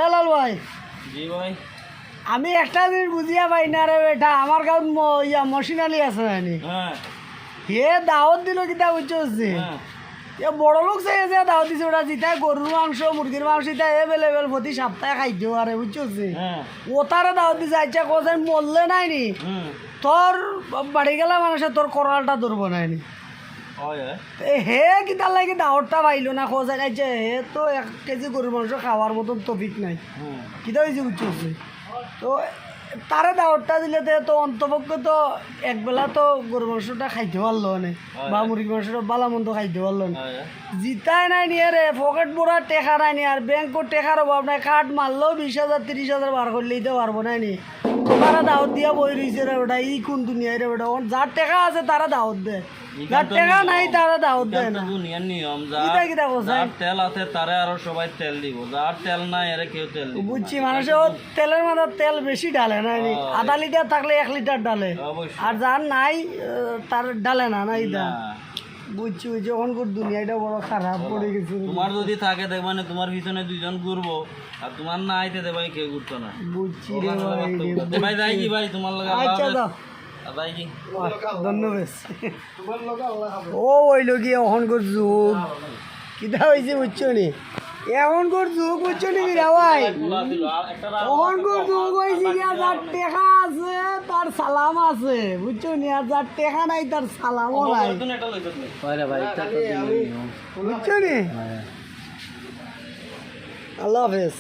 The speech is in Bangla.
এ লাল ভাই, জি ভাই। আমি একটা জিনিস বুঝিয়া পাই না রে বেটা, আমার গাঁত মশিনালি আছে নানি, হ্যাঁ হে দাওয়াত দিল কিতা বুঝছো? হ্যাঁ এ বড় লোক চাই যে দাওয়াত দিছে, ওটা জিতায় গরুর মাংস মুরগির মাংস ইতা এভেলেবেল প্রতি সপ্তাহে খাইতে পারে বুঝছো? হ্যাঁ ও তারা দাওয়াত দিছে, আচ্ছা কোথায় মরলে নাইনি হুম তোর বাড়ি গেলা মানুষের তোর করালটা ধরবো নাইনি। হয় হে কিতার লাগে দাওয়াতটা পাইলো না খোঁজা খাইছে, হে তো 1 কেজি গরুর মাংস খাওয়ার মতন তফিক নাই, হুম কিতা হয়েছে বুঝছো? তো তারে দাওয়াতটা দিলে তো অন্তপক্ষে তো একবেলা তো গরুর মাংসটা খাইতে পারলো না, বা মুরগির মাংসটা বালা মন্দ খাইতে পারলো না। জিতাই নাই নিয়ে রে, পকেট ভরা টেকা নাই নি, আর ব্যাংকও টেকার অভাব নাই, কাঠ মারলেও 20,000 30,000 বার করলে দিতে পারবো না নি। তারা দাওয়াত দিয়া বই রয়েছে রে ওটা, ই কোন দুনিয়ায় রে ওটা, যার টেকা আছে তারা দাওয়াত দেয়, যার টেকা নাই তারা দাওয়াত দেয় না। দুনিয়ার নিয়ম, কিতা কিতা কোথায় যার তেল আছে তারে আরো সবাই তেল দিব, যার তেল নাই এরে কেউ তেল দিব বুঝছি, মানুষের ও তেলের মাথার তেল বেশি ডালে না, আধা লিটার থাকলে 1 লিটার ডালে, অবশ্যই। আর যার নাই তার ডালে না না ইদা। না, বুঝছি যখন দুনিয়াটা বড় খারাপ পড়ে গেছে। তোমার যদি থাকে দেখবানে তোমার পিছনে 2 জন ঘুরবো, আর তোমার না আইতে দেবাই কেউ ঘুরতো না। বুঝছি রে ভাই রে। তো ভাই যাই কি ভাই তোমার লাগে আচ্ছা যাও, যাই কি ধন্যবাদ। ও ওইলো গিয়ে অহনকর যুগ কিতা হয়েছে বুঝছো নি, এখনকার যুগ বুঝছো নি মিরা ভাই, অহনকর যুগ হয়েছে গিয়া যার টেকা আছে তার সালাম আছে বুঝছো নি, আর যার টেকা নাই তার সালামও নাই বুঝছো নি। আল্লাহ হাফেজ।